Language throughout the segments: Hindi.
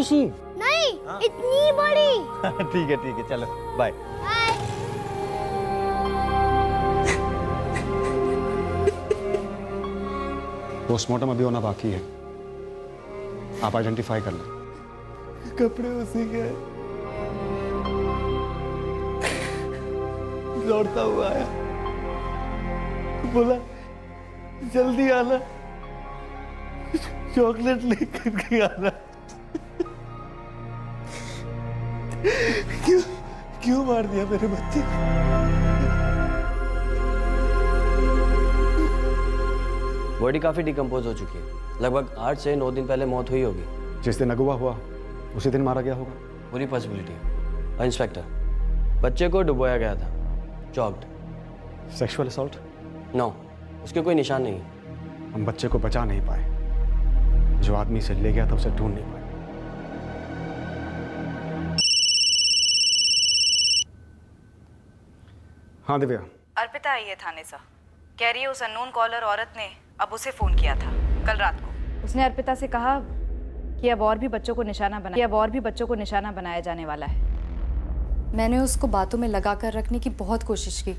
सी? नहीं, इतनी बड़ी। ठीक है, चलो बाय। बाय। पोस्टमार्टम अभी होना बाकी है, आप आइडेंटिफाई कर लें। कपड़े उसी के हैं। दौड़ता हुआ आया, बोला जल्दी आना, चॉकलेट लेकर के आना। क्यों मार दिया मेरे बच्चे? बॉडी काफी डिकम्पोज हो चुकी है, लगभग 8 से 9 दिन पहले मौत हुई होगी। जिस दिन अगवा हुआ उसी दिन मारा गया होगा। पूरी पॉसिबिलिटी है। इंस्पेक्टर, बच्चे को डुबोया गया था, चॉक्ड। Sexual assault? नो, उसके कोई निशान नहीं है। हम बच्चे को बचा नहीं पाए, जो आदमी इसे ले गया था उसे ढूंढ नहीं पाए। हाँ दिव्या। अर्पिता आई है थाने से, कह रही है उस अननोन कॉलर औरत ने अब उसे फोन किया था कल रात को। उसने अर्पिता से कहा कि अब और भी बच्चों को निशाना बनाया जाने वाला है। मैंने उसको बातों में लगा कर रखने की बहुत कोशिश की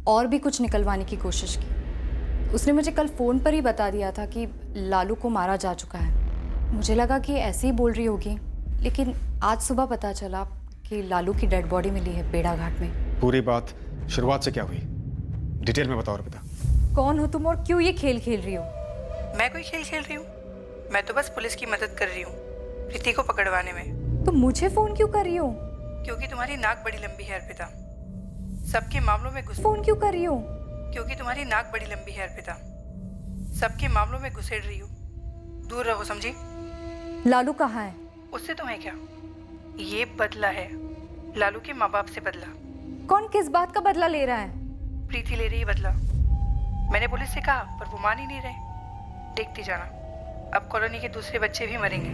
और भी कुछ निकलवाने की कोशिश की। उसने मुझे कल फ़ोन पर ही बता दिया था कि लालू को मारा जा चुका है। मुझे लगा कि ऐसे ही बोल रही होगी, लेकिन आज सुबह पता चला कि लालू की डेड बॉडी मिली है बेड़ा घाट में। पूरी बात शुरुआत से क्या हुई, डिटेल में बताओ अर्पिता। कौन हो तुम और क्यों ये खेल खेल रही हो? मैं कोई खेल खेल रही हूँ? मैं तो बस पुलिस की मदद कर रही हूँ प्रीति को पकड़वाने में। तो मुझे फ़ोन क्यों कर रही हो? क्योंकि तुम्हारी नाक बड़ी लंबी है अर्पिता, सबके मामलों में फ़ोन क्यों कर रही हो? क्योंकि तुम्हारी नाक बड़ी लंबी है अर्पिता, सबके मामलों में घुसेड़ रही हो। दूर रहो, समझी? लालू कहाँ है? उससे तुम्हें क्या, ये बदला है लालू के माँ बाप से बदला। कौन किस बात का बदला ले रहा है? प्रीति ले रही है बदला। मैंने पुलिस से कहा पर वो मान ही नहीं रहे। देखती जाना, अब कॉलोनी के दूसरे बच्चे भी मरेंगे।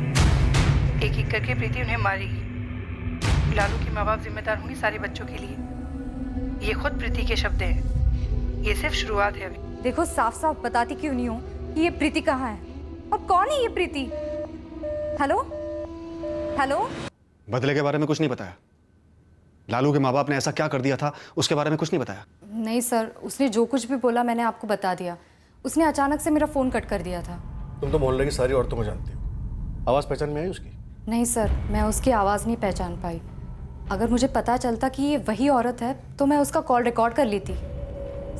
एक एक करके प्रीति उन्हें मारेगी। लालू के माँ बाप जिम्मेदार होंगे सारे बच्चों के लिए। ये खुद प्रीति के शब्द हैं। ये सिर्फ शुरुआत है अभी। देखो, साफ साफ बताती क्यों नहीं हो कि ये प्रीति कहाँ है और कौन है ये प्रीति? Hello hello. बदले के बारे में कुछ नहीं बताया? लालू के माँ बाप ने ऐसा क्या कर दिया था उसके बारे में कुछ नहीं बताया? नहीं सर, उसने जो कुछ भी बोला मैंने आपको बता दिया। उसने अचानक से मेरा फ़ोन कट कर दिया था। तुम तो मोहल्ले की सारी औरतों को जानती हो, आवाज़ पहचान में आई उसकी? नहीं सर, मैं उसकी आवाज़ नहीं पहचान पाई। अगर मुझे पता चलता कि ये वही औरत है तो मैं उसका कॉल रिकॉर्ड कर लेती।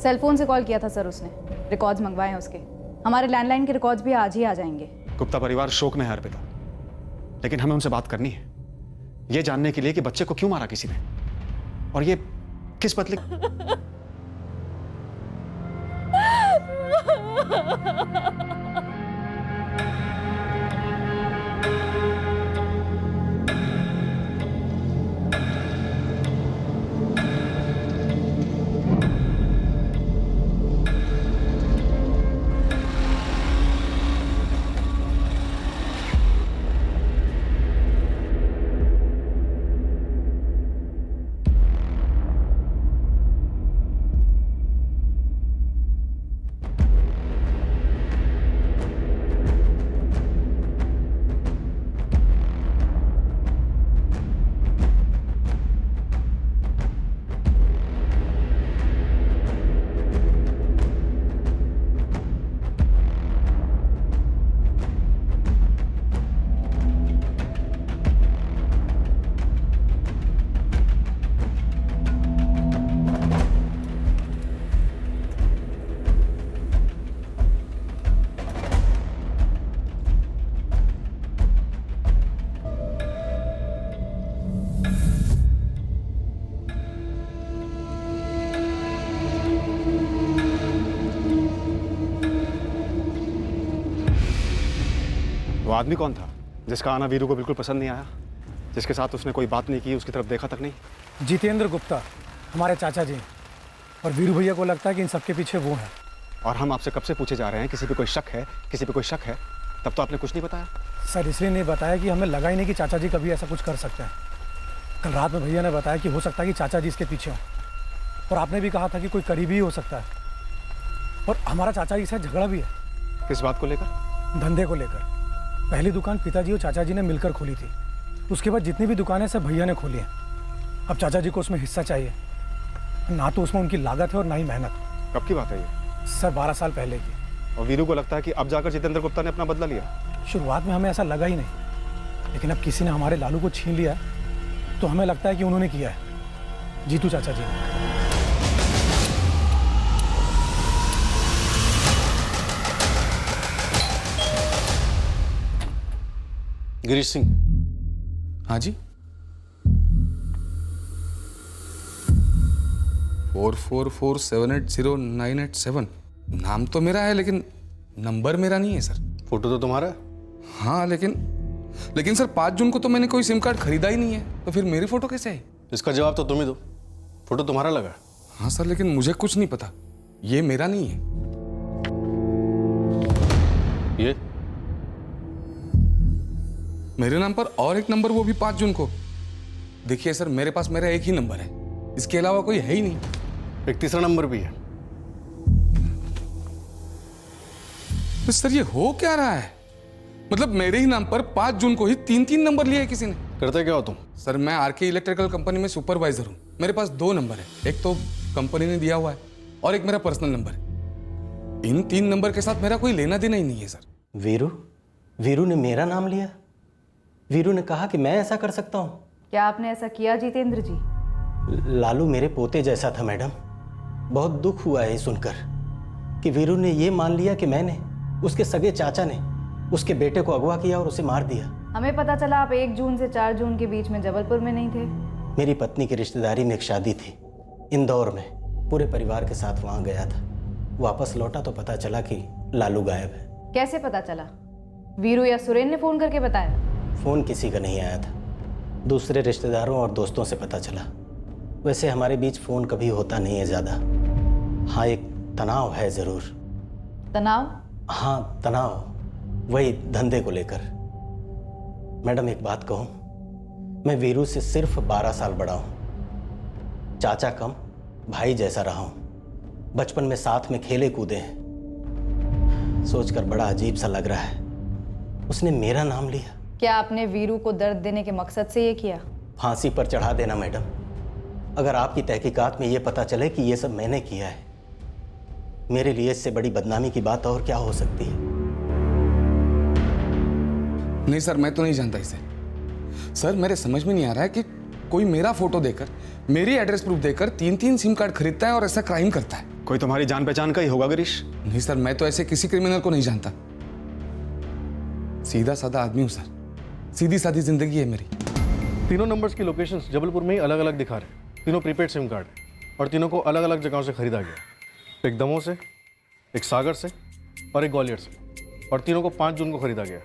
सेल फोन से कॉल किया था सर उसने, रिकॉर्ड्स मंगवाए हैं उसके। हमारे लैंडलाइन के रिकॉर्ड्स भी आज ही आ जाएंगे। गुप्ता परिवार शोक में है अर्पिता, लेकिन हमें उनसे बात करनी है, ये जानने के लिए कि बच्चे को क्यों मारा किसी ने और ये किस बदले। वो आदमी कौन था जिसका आना वीरू को बिल्कुल पसंद नहीं आया, जिसके साथ उसने कोई बात नहीं की, उसकी तरफ देखा तक नहीं? जितेंद्र गुप्ता, हमारे चाचा जी। और वीरू भैया को लगता है कि इन सबके पीछे वो हैं। और हम आपसे कब से पूछे जा रहे हैं किसी पे कोई शक है, किसी पे कोई शक है, तब तो आपने कुछ नहीं बताया। सर इसलिए नहीं बताया कि हमें लगा ही नहीं कि चाचा जी कभी ऐसा कुछ कर सकते हैं। कल रात में भैया ने बताया कि हो सकता है कि चाचा जी इसके पीछे हों, और आपने भी कहा था कि कोई करीबी ही हो सकता है। और हमारा चाचा जी से झगड़ा भी है। किस बात को लेकर? धंधे को लेकर। पहली दुकान पिताजी और चाचा जी ने मिलकर खोली थी। उसके बाद जितनी भी दुकानें सब भैया ने खोली हैं। अब चाचा जी को उसमें हिस्सा चाहिए। ना तो उसमें उनकी लागत है और ना ही मेहनत। कब की बात है ये? सर 12 साल पहले की। और वीरू को लगता है कि अब जाकर जितेंद्र गुप्ता ने अपना बदला लिया। शुरुआत में हमें ऐसा लगा ही नहीं, लेकिन अब किसी ने हमारे लालू को छीन लिया तो हमें लगता है कि उन्होंने किया है, जीतू चाचा जी ने। गिरीश सिंह। हाँ जी। 4447809887 नाम तो मेरा है, लेकिन नंबर मेरा नहीं है सर। फोटो तो तुम्हारा है। हाँ, लेकिन सर 5 जून को तो मैंने कोई सिम कार्ड खरीदा ही नहीं है, तो फिर मेरी फोटो कैसे आई? इसका जवाब तो तुम ही दो। फोटो तुम्हारा लगा है। हाँ सर, लेकिन मुझे कुछ नहीं पता, ये मेरा नहीं है। ये मेरे नाम पर और एक नंबर, वो भी 5 जून को। देखिए सर, मेरे पास मेरा एक ही नंबर है, इसके अलावा कोई है ही नहीं। एक तीसरा नंबर भी है। तो सर ये हो क्या रहा है? मतलब मेरे ही नाम पर 5 जून को ही 3 नंबर लिए किसी ने। करते क्या हो तुम? सर मैं आरके इलेक्ट्रिकल कंपनी में सुपरवाइजर हूँ। मेरे पास 2 नंबर है, एक तो कंपनी ने दिया हुआ है और एक मेरा पर्सनल नंबर है। इन 3 नंबर के साथ मेरा कोई लेना देना ही नहीं है सर। वीरू ने मेरा नाम लिया। वीरू ने कहा कि मैं ऐसा कर सकता हूँ। क्या आपने ऐसा किया जितेंद्र जी? लालू मेरे पोते जैसा था मैडम। बहुत दुख हुआ है सुनकर कि वीरू ने ये मान लिया कि मैंने, उसके सगे चाचा ने उसके बेटे को अगवा किया और उसे मार दिया। हमें पता चला आप 1 जून से 4 जून के बीच में जबलपुर में नहीं थे। मेरी पत्नी की रिश्तेदारी में एक शादी थी इंदौर में। पूरे परिवार के साथ वहाँ गया था। वापस लौटा तो पता चला कि लालू गायब है। कैसे पता चला? वीरू या सुरेन ने फोन करके बताया? फ़ोन किसी का नहीं आया था, दूसरे रिश्तेदारों और दोस्तों से पता चला। वैसे हमारे बीच फ़ोन कभी होता नहीं है ज़्यादा। हाँ, एक तनाव है ज़रूर। तनाव? हाँ, तनाव, वही धंधे को लेकर। मैडम एक बात कहूँ, मैं वीरू से सिर्फ 12 साल बड़ा हूँ। चाचा कम, भाई जैसा रहा हूँ। बचपन में साथ में खेले कूदे हैं। सोचकर बड़ा अजीब सा लग रहा है, उसने मेरा नाम लिया। क्या आपने वीरू को दर्द देने के मकसद से ये किया? फांसी पर चढ़ा देना मैडम। अगर आपकी तहकीकात में ये पता चले कि ये सब मैंने किया है, मेरे लिए इससे बड़ी बदनामी की बात और क्या हो सकती है। नहीं सर, मैं तो नहीं जानता इसे। सर मेरे समझ में नहीं आ रहा है कि कोई मेरा फोटो देकर, मेरी एड्रेस प्रूफ देकर 3 सिम कार्ड खरीदता है और ऐसा क्राइम करता है। कोई तुम्हारी जान पहचान का ही होगा गिरीश। नहीं सर, मैं तो ऐसे किसी क्रिमिनल को नहीं जानता। सीधा साधा आदमी हूँ सर, सीधी सादी जिंदगी है मेरी। तीनों नंबर्स की लोकेशंस जबलपुर में ही अलग अलग दिखा रहे हैं। तीनों प्रीपेड सिम कार्ड है और तीनों को अलग अलग जगहों से खरीदा गया। एक दमोह से, एक सागर से और एक ग्वालियर से। और तीनों को 5 जून को खरीदा गया।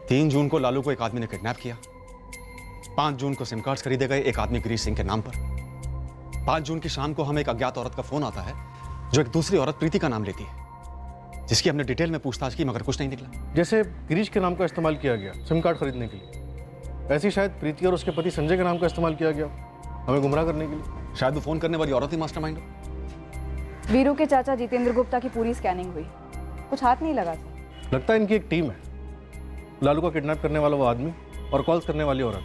3 जून को लालू को एक आदमी ने किडनैप किया। 5 जून को सिम कार्ड्स खरीदे गए एक आदमी गिरीश सिंह के नाम पर। 5 जून की शाम को हमें एक अज्ञात औरत का फोन आता है जो एक दूसरी औरत प्रीति का नाम लेती है, जिसकी हमने डिटेल में पूछताछ की मगर कुछ नहीं निकला। जैसे गिरीश के नाम का इस्तेमाल किया गया सिम कार्ड खरीदने के लिए, ऐसे ही शायद प्रीति और उसके पति संजय के नाम का इस्तेमाल किया गया हमें गुमराह करने के लिए। शायद वो फोन करने वाली औरत ही मास्टरमाइंड हो। वीरू के चाचा जितेंद्र गुप्ता की पूरी स्कैनिंग हुई, कुछ हाथ नहीं लगा सर। लगता है इनकी एक टीम है। लालू का किडनैप करने वाला वो आदमी और कॉल्स करने वाली औरत,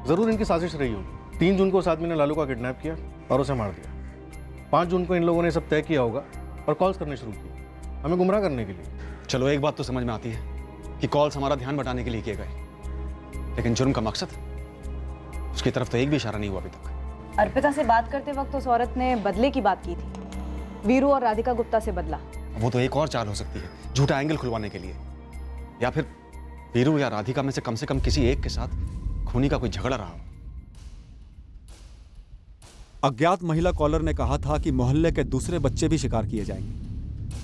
जरूर इनकी साजिश रही होगी। 3 जून को उस आदमी ने लालू का किडनैप किया और उसे मार दिया। 5 जून को इन लोगों ने सब तय किया होगा और कॉल्स करने शुरू किए हमें गुमराह करने के लिए। चलो एक बात तो समझ में आती है कि कॉल्स हमारा ध्यान बटाने के लिए किए गए, लेकिन जुर्म का मकसद, उसकी तरफ तो एक भी इशारा नहीं हुआ अभी तक। अर्पिता से बात करते वक्त उस औरत ने बदले की बात की थी, वीरू और राधिका गुप्ता से बदला। वो तो एक और चाल हो सकती है, झूठा एंगल खुलवाने के लिए, या फिर वीरू या राधिका में से कम किसी एक के साथ खूनी का कोई झगड़ा रहा हो। अज्ञात महिला कॉलर ने कहा था कि मोहल्ले के दूसरे बच्चे भी शिकार किए जाएंगे।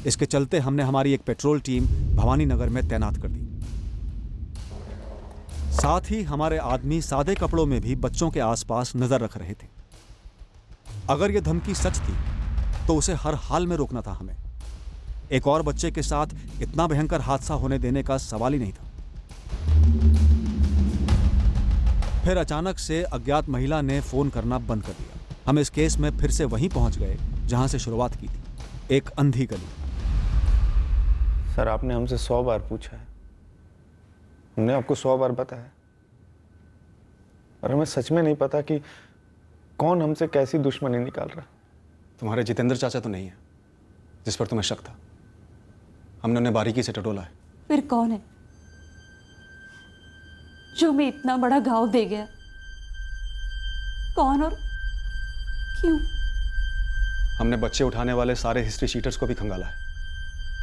इसके चलते हमने हमारी एक पेट्रोल टीम भवानी नगर में तैनात कर दी। साथ ही हमारे आदमी सादे कपड़ों में भी बच्चों के आसपास नजर रख रहे थे। अगर यह धमकी सच थी तो उसे हर हाल में रोकना था हमें। एक और बच्चे के साथ इतना भयंकर हादसा होने देने का सवाल ही नहीं था। फिर अचानक से अज्ञात महिला ने फोन करना बंद कर दिया। हम इस केस में फिर से वहीं पहुंच गए जहां से शुरुआत की थी, एक अंधी गली। सर आपने हमसे 100 बार पूछा है, हमने आपको 100 बार बताया, और हमें सच में नहीं पता कि कौन हमसे कैसी दुश्मनी निकाल रहा। तुम्हारे जितेंद्र चाचा तो नहीं है जिस पर तुम्हें शक था? हमने उन्हें बारीकी से टटोला है। फिर कौन है जो हमें इतना बड़ा घाव दे गया? कौन और क्यों? हमने बच्चे उठाने वाले सारे हिस्ट्री शीटर्स को भी खंगाला है,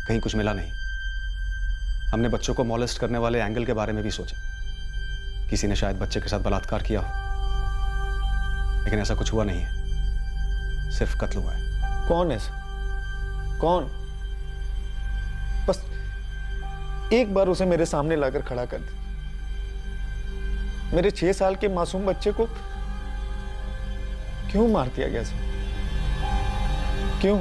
कहीं कुछ मिला नहीं। हमने बच्चों को मॉलेस्ट करने वाले एंगल के बारे में भी सोचा, किसी ने शायद बच्चे के साथ बलात्कार किया हो, लेकिन ऐसा कुछ हुआ नहीं है, सिर्फ कत्ल हुआ है। कौन है सर? कौन? बस एक बार उसे मेरे सामने लाकर खड़ा कर दे। मेरे 6 साल के मासूम बच्चे को क्यों मार दिया गया सर? क्यों?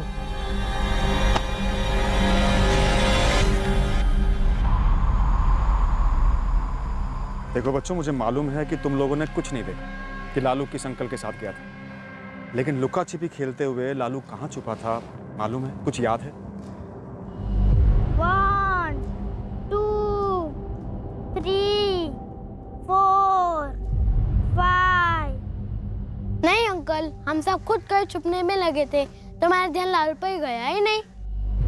देखो बच्चों, मुझे मालूम है कि तुम लोगों ने कुछ नहीं देखा कि लालू किस अंकल के साथ गया था, लेकिन लुका छिपी खेलते हुए लालू कहाँ छुपा था मालूम है? कुछ याद है? 1 2 3 4 5। नहीं अंकल, हम सब खुद कर छुपने में लगे थे, तुम्हारा ध्यान लालू पर ही गया ही नहीं।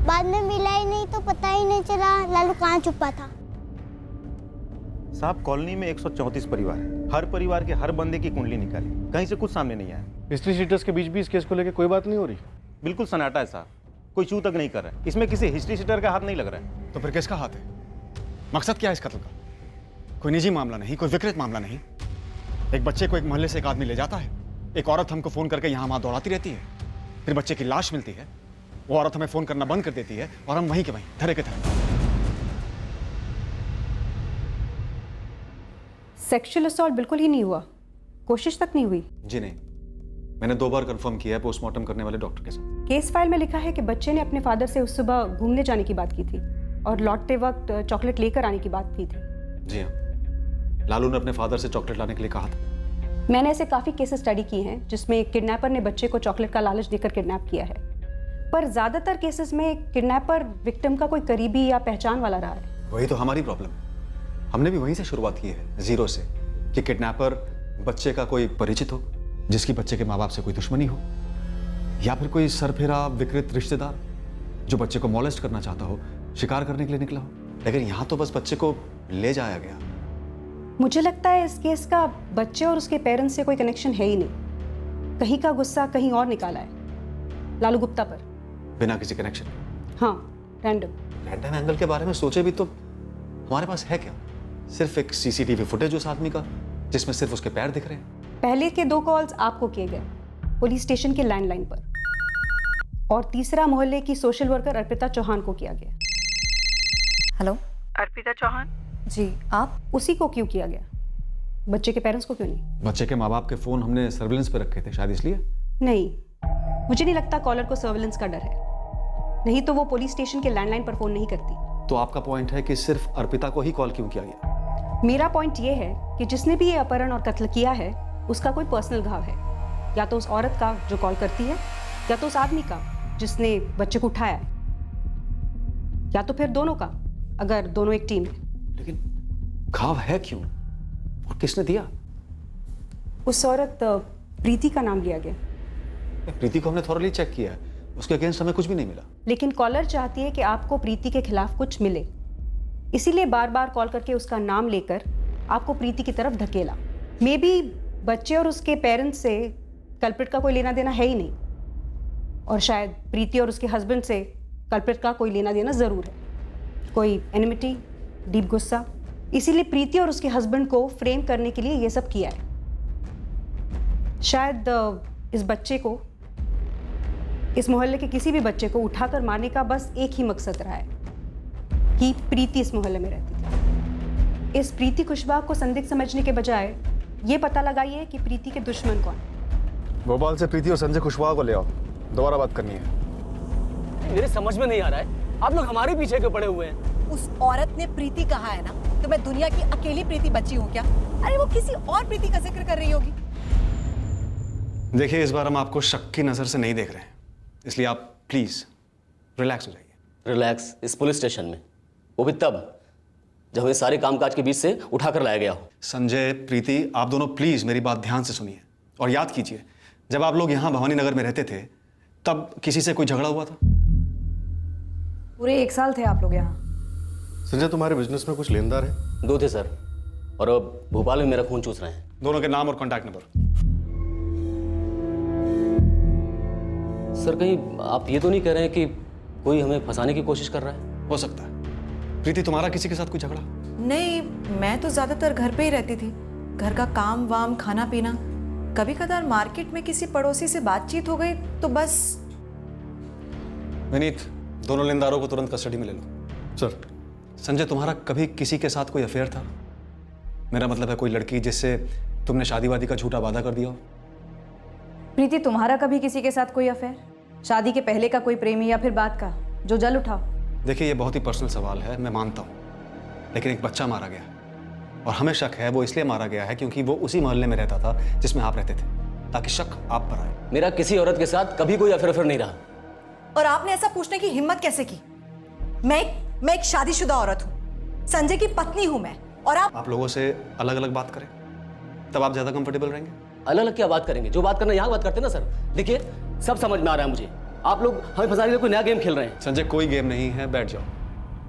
बाद में मिला ही नहीं तो पता ही नहीं चला लालू कहाँ छुपा था। साहब, कॉलोनी में 134 परिवार है, हर परिवार के हर बंदे की कुंडली निकाली, कहीं से कुछ सामने नहीं आया। हिस्ट्री शीटर्स के बीच भी इस केस को लेकर कोई बात नहीं हो रही? बिल्कुल सन्नाटा है साहब, कोई चू तक नहीं कर रहा है। इसमें किसी हिस्ट्री शीटर का हाथ नहीं लग रहा है। तो फिर किसका हाथ है? मकसद क्या है इस कत्ल का? कोई निजी मामला नहीं, कोई विकृत मामला नहीं। एक बच्चे को एक मोहल्ले से एक आदमी ले जाता है, एक औरत हमको फोन करके यहाँ वहां दौड़ाती रहती है, फिर बच्चे की लाश मिलती है, वो औरत हमें फोन करना बंद कर देती है और हम वहीं के वहीं धरे के धरे। सेक्सुअल असॉल्ट बिल्कुल ही नहीं हुआ, कोशिश तक नहीं हुई? जी नहीं, मैंने 2 बार कंफर्म किया है पोस्टमार्टम करने वाले डॉक्टर के साथ। केस फाइल में लिखा है कि बच्चे ने अपने फादर से उस सुबह घूमने जाने की बात की थी और लौटते वक्त चॉकलेट लेकर आने की बात की थी। जी हाँ, लालू ने अपने फादर से चॉकलेट लाने के लिए कहा था। मैंने ऐसे काफ़ी केसेस स्टडी किए हैं जिसमें किडनैपर ने बच्चे को चॉकलेट का लालच देकर किडनैप किया है, पर ज़्यादातर केसेस में किडनैपर विक्टिम का कोई करीबी या पहचान वाला रहा है। वही तो हमारी प्रॉब्लम है, हमने भी वहीं से शुरुआत की है, जीरो से, कि किडनैपर बच्चे का कोई परिचित हो, जिसकी बच्चे के माँ बाप से कोई दुश्मनी हो, या फिर कोई सरफिरा विकृत रिश्तेदार जो बच्चे को मॉलेस्ट करना चाहता हो, शिकार करने के लिए निकला हो। लेकिन यहाँ तो बस बच्चे को ले जाया गया। मुझे लगता है इस केस का बच्चे और उसके पेरेंट्स से कोई कनेक्शन है ही नहीं, कहीं का गुस्सा कहीं और निकाला है लालू गुप्ता पर, बिना किसी कनेक्शन। हाँ, रैंडम एंगल के बारे में सोचे भी तो हमारे पास है क्या? सिर्फ एक सीसीटीवी फुटेज उस आदमी का जिसमें सिर्फ उसके पैर दिख रहे हैं। पहले के 2 कॉल्स आपको किए गए पुलिस स्टेशन के लैंडलाइन पर, और तीसरा मोहल्ले की सोशल वर्कर अर्पिता चौहान को किया गया। हेलो, अर्पिता चौहान? जी, आप? उसी को क्यों किया गया, बच्चे के पेरेंट्स को क्यों नहीं? बच्चे के माँ बाप के फोन हमने सर्विलेंस पे रखे थे, शायद इसलिए। नहीं, मुझे नहीं लगता कॉलर को सर्विलेंस का डर है, नहीं तो वो पुलिस स्टेशन के लैंडलाइन पर फोन नहीं करती। तो आपका पॉइंट है कि सिर्फ अर्पिता को ही कॉल क्यों किया गया? मेरा पॉइंट ये है कि जिसने भी ये अपहरण और कत्ल किया है उसका कोई पर्सनल घाव है, या तो उस औरत का जो कॉल करती है, या तो उस आदमी का जिसने बच्चे को उठाया है, या तो फिर दोनों का, अगर दोनों एक टीम है। लेकिन घाव है क्यों और किसने दिया? उस औरत प्रीति का नाम लिया गया। प्रीति को हमने थॉरली चेक किया है, उसके अगेंस्ट हमें कुछ भी नहीं मिला। लेकिन कॉलर चाहती है कि आपको प्रीति के खिलाफ कुछ मिले, इसीलिए बार बार कॉल करके उसका नाम लेकर आपको प्रीति की तरफ धकेला। मे बी बच्चे और उसके पेरेंट्स से कल्प्रिट का कोई लेना देना है ही नहीं, और शायद प्रीति और उसके हस्बैंड से कल्प्रिट का कोई लेना देना ज़रूर है, कोई एनिमिटी, डीप गुस्सा। इसीलिए प्रीति और उसके हस्बैंड को फ्रेम करने के लिए ये सब किया है। शायद इस बच्चे को, इस मोहल्ले के किसी भी बच्चे को उठाकर मारने का बस एक ही मकसद रहा है कि प्रीति इस मोहल्ले में रहती थी। इस प्रीति कुशवाहा को संदिग्ध समझने के बजाय ये पता लगाइए कि प्रीति के दुश्मन कौन है। भोपाल से प्रीति और संजय कुशवाहा को ले आओ, दोबारा बात करनी है। मेरे समझ में नहीं आ रहा है, आप लोग हमारे पीछे क्यों पड़े हुए हैं? उस औरत ने प्रीति कहा है ना, तो मैं दुनिया की अकेली प्रीति बची हूँ क्या? अरे वो किसी और प्रीति का जिक्र कर रही होगी। देखिए, इस बार हम आपको शक की नजर से नहीं देख रहे हैं, इसलिए आप प्लीज रिलैक्स हो जाइए। रिलैक्स? इस पुलिस स्टेशन में, वो भी तब जब हमें सारे कामकाज के बीच से उठाकर लाया गया हो। संजय, प्रीति, आप दोनों प्लीज मेरी बात ध्यान से सुनिए और याद कीजिए, जब आप लोग यहाँ भवानी नगर में रहते थे तब किसी से कोई झगड़ा हुआ था? पूरे 1 साल थे आप लोग यहाँ। संजय, तुम्हारे बिजनेस में कुछ लेनदार है? 2 थे सर, और अब भोपाल में मेरा खून चूस रहे हैं। दोनों के नाम और कॉन्टैक्ट नंबर? सर, कहीं आप ये तो नहीं कह रहे हैं कि कोई हमें फंसाने की कोशिश कर रहा है? हो सकता है। प्रीति, तुम्हारा किसी के साथ कोई झगड़ा? नहीं, मैं तो ज्यादातर घर पे ही रहती थी। घर का काम वाम, खाना पीना, कभी कदार मार्केट में किसी पड़ोसी से बातचीत हो गई तो बस। विनीत, दोनों लेनदारों को तुरंत कस्टडी में ले लो। सर। संजय, तुम्हारा कभी किसी के साथ कोई अफेयर था? मेरा मतलब है कोई लड़की जिससे तुमने शादी वादी का झूठा वादा कर दिया हो? प्रीति, तुम्हारा कभी किसी के साथ कोई अफेयर? शादी के पहले का कोई प्रेमी या फिर बाद का जो जल उठाओ? देखिए, ये बहुत ही पर्सनल सवाल है, मैं मानता हूँ, लेकिन एक बच्चा मारा गया और हमें शक है वो इसलिए मारा गया है क्योंकि वो उसी मोहल्ले में रहता था जिसमें आप रहते थे, ताकि शक आप पर आए। मेरा किसी औरत के साथ कभी कोई अफेयर नहीं रहा। और आपने ऐसा पूछने की हिम्मत कैसे की? मैं एक शादीशुदा औरत हूँ, संजय की पत्नी हूँ मैं, और आप लोगों से अलग अलग बात करें तब आप ज्यादा कंफर्टेबल रहेंगे। अलग अलग क्या बात करेंगे? जो बात करना यहाँ बात करते ना सर। देखिए, सब समझ में आ रहा है मुझे, आप लोग हमें फंसाने के लिए कोई नया गेम खेल रहे हैं। संजय, कोई गेम नहीं है, बैठ जाओ,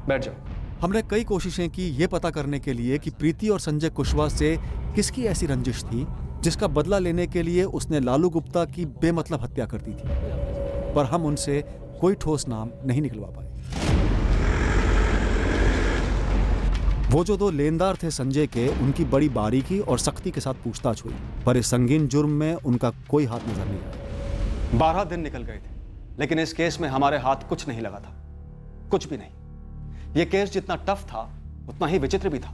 बैठ जाओ। हमने कई कोशिशें की ये पता करने के लिए कि प्रीति और संजय कुशवाहा से किसकी ऐसी रंजिश थी जिसका बदला लेने के लिए उसने लालू गुप्ता की बेमतलब हत्या कर दी थी, पर हम उनसे कोई ठोस नाम नहीं निकलवा पाए। वो जो 2 लेनदार थे संजय के, उनकी बड़ी बारीकी और सख्ती के साथ पूछताछ हुई, पर इस संगीन जुर्म में उनका कोई हाथ नजर नहीं आया। 12 दिन निकल गए थे, लेकिन इस केस में हमारे हाथ कुछ नहीं लगा था, कुछ भी नहीं। यह केस जितना टफ था उतना ही विचित्र भी था।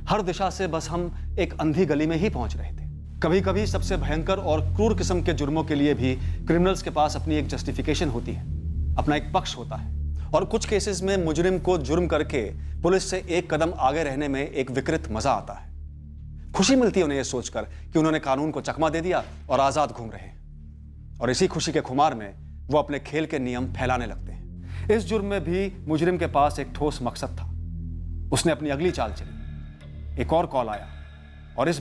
हर दिशा से बस हम एक अंधी गली में ही पहुंच रहे थे। कभी कभी सबसे भयंकर और क्रूर किस्म के जुर्मों के लिए भी क्रिमिनल्स के पास अपनी एक जस्टिफिकेशन होती है, अपना एक पक्ष होता है, और कुछ केसेस में मुजरिम को जुर्म करके पुलिस से एक कदम आगे रहने में एक विकृत मजा आता है। खुशी मिलती है उन्हें यह सोचकर कि उन्होंने कानून को चकमा दे दिया और आजाद घूम रहे हैं, और इसी खुशी के खुमार में वो अपने खेल के नियम फैलाने लगते हैं। इस जुर्म में भी मुजरिम के पास एक ठोस मकसद था। उसने अपनी अगली चाल चली। एक और कॉल आया और इस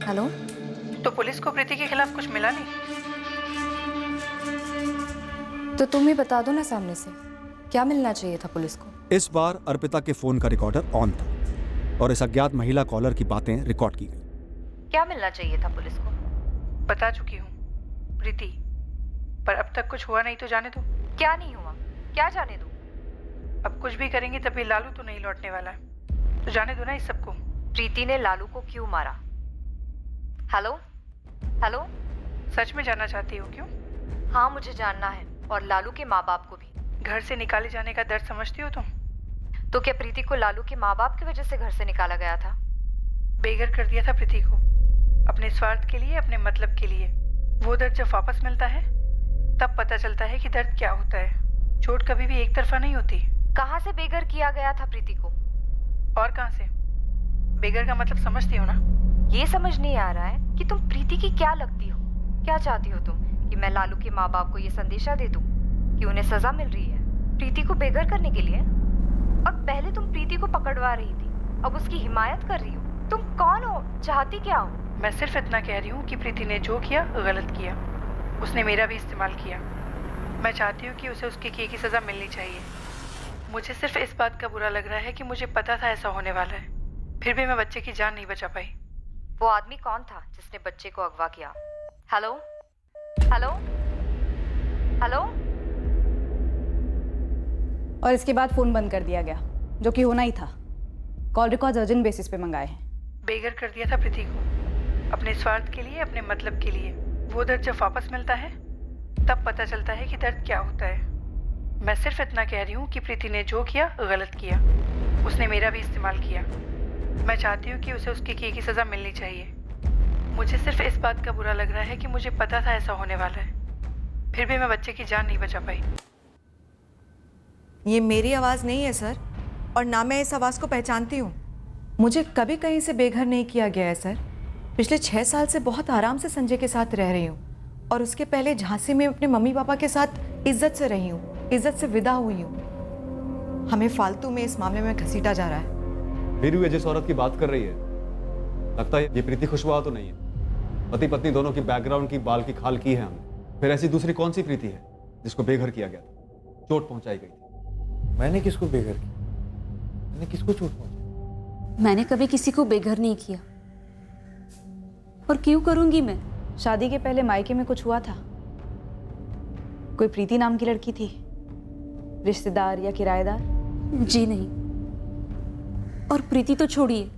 हेलो। तो पुलिस को प्रीति के खिलाफ कुछ मिला नहीं? तो तुम ही बता दो ना सामने से, क्या मिलना चाहिए था पुलिस को? इस बार अर्पिता के फोन का रिकॉर्डर ऑन था और इस अज्ञात महिला कॉलर की बातें रिकॉर्ड की गई। क्या मिलना चाहिए था पुलिस को? बता चुकी हूँ प्रीति, पर अब तक कुछ हुआ नहीं तो जाने दो। क्या नहीं हुआ? क्या जाने दो? अब कुछ भी करेंगे तभी लालू तो नहीं लौटने वाला है, तो जाने दो ना इस सबको। प्रीति ने लालू को क्यों मारा? हेलो हेलो, सच में जानना चाहती हो क्यों? हाँ, मुझे जानना है, और लालू के माँ बाप को भी। घर से निकाले जाने का दर्द समझती हो तुम? तो क्या प्रीति को लालू के माँ बाप की वजह से घर से निकाला गया था? बेघर कर दिया था प्रीति को, अपने स्वार्थ के लिए, अपने मतलब के लिए। वो दर्द जब वापस मिलता है तब पता चलता है कि दर्द क्या होता है। चोट कभी भी एक तरफा नहीं होती। कहाँ से बेघर किया गया था प्रीति को? और कहाँ से? बेघर का मतलब समझती हो ना? ये समझ नहीं आ रहा है कि तुम प्रीति की क्या लगती हो। क्या चाहती हो तुम? कि मैं लालू के माँ बाप को ये संदेशा दे दूं कि उन्हें सजा मिल रही है प्रीति को बेघर करने के लिए? और पहले तुम प्रीति को पकड़वा रही थी, अब उसकी हिमायत कर रही हो। तुम कौन हो? चाहती क्या हो? मैं सिर्फ इतना कह रही हूँ कि प्रीति ने जो किया गलत किया। उसने मेरा भी इस्तेमाल किया। मैं चाहती हूँ कि उसे उसके किए की सज़ा मिलनी चाहिए। मुझे सिर्फ इस बात का बुरा लग रहा है कि मुझे पता था ऐसा होने वाला है, फिर भी मैं बच्चे की जान नहीं बचा पाई। वो आदमी कौन था जिसने बच्चे को अगवा किया? Hello hello hello. और इसके बाद फोन बंद कर दिया गया, जो कि होना ही था। कॉल रिकॉर्ड अर्जेंट बेसिस पे मंगाए हैं। बेघर कर दिया था प्रीति को, अपने स्वार्थ के लिए, अपने मतलब के लिए। वो दर्द जब वापस मिलता है तब पता चलता है कि दर्द क्या होता है। मैं सिर्फ इतना कह रही हूँ कि प्रीति ने जो किया गलत किया। उसने मेरा भी इस्तेमाल किया। मैं चाहती हूँ कि उसे उसके किए की सज़ा मिलनी चाहिए। मुझे सिर्फ इस बात का बुरा लग रहा है कि मुझे पता था ऐसा होने वाला है, फिर भी मैं बच्चे की जान नहीं बचा पाई। ये मेरी आवाज़ नहीं है सर, और ना मैं इस आवाज़ को पहचानती हूँ। मुझे कभी कहीं से बेघर नहीं किया गया है सर। पिछले 6 साल से बहुत आराम से संजय के साथ रह रही हूँ, और उसके पहले झांसी में अपने मम्मी पापा के साथ इज्जत से रही हूँ, इज्जत से विदा हुई हूँ। हमें फालतू में इस मामले में घसीटा जा रहा है। फिर भी जिस औरत की बात कर रही है, लगता है ये प्रीति खुशबुआ तो नहीं है। पति पत्नी दोनों की बैकग्राउंड की बाल की खाल की है हमने। फिर ऐसी दूसरी कौन सी प्रीति है जिसको बेघर किया गया था, चोट पहुंचाई गई थी? मैंने किसको बेघर किया? मैंने किसको चोट पहुंचाई? मैंने कभी किसी को बेघर नहीं किया, और क्यों करूंगी मैं? शादी के पहले मायके में कुछ हुआ था? कोई प्रीति नाम की लड़की थी, रिश्तेदार या किराएदार? जी नहीं। और प्रीति तो छोड़िए,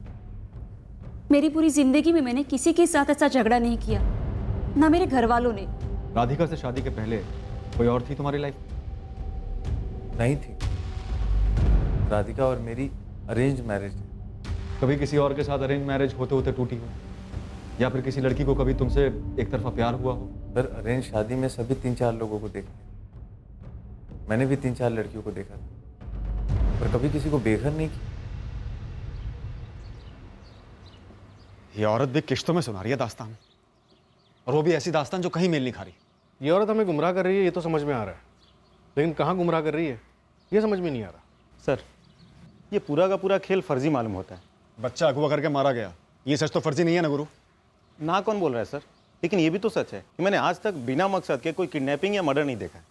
मेरी पूरी जिंदगी में मैंने किसी के साथ ऐसा झगड़ा नहीं किया, ना मेरे घर वालों ने। राधिका से शादी के पहले कोई और थी तुम्हारी लाइफ? नहीं थी। राधिका और मेरी अरेंज मैरिज। कभी किसी और के साथ अरेंज मैरिज होते होते टूटी हो, या फिर किसी लड़की को कभी तुमसे एक तरफा प्यार हुआ हो? सर, अरेंज शादी में सभी 3-4 लोगों को देखा। मैंने भी 3-4 लड़कियों को देखा था, पर कभी किसी को बेघर नहीं किया। ये औरत भी किश्तों में सुना रही है दास्तान, और वो भी ऐसी दास्तान जो कहीं मेल नहीं खा रही। ये औरत हमें गुमराह कर रही है, ये तो समझ में आ रहा है, लेकिन कहाँ गुमराह कर रही है ये समझ में नहीं आ रहा। सर, ये पूरा का पूरा खेल फर्जी मालूम होता है। बच्चा अगवा करके मारा गया, ये सच तो फर्जी नहीं है ना गुरु? ना कौन बोल रहा है सर? लेकिन ये भी तो सच है कि मैंने आज तक बिना मकसद के कोई किडनैपिंग या मर्डर नहीं देखा है,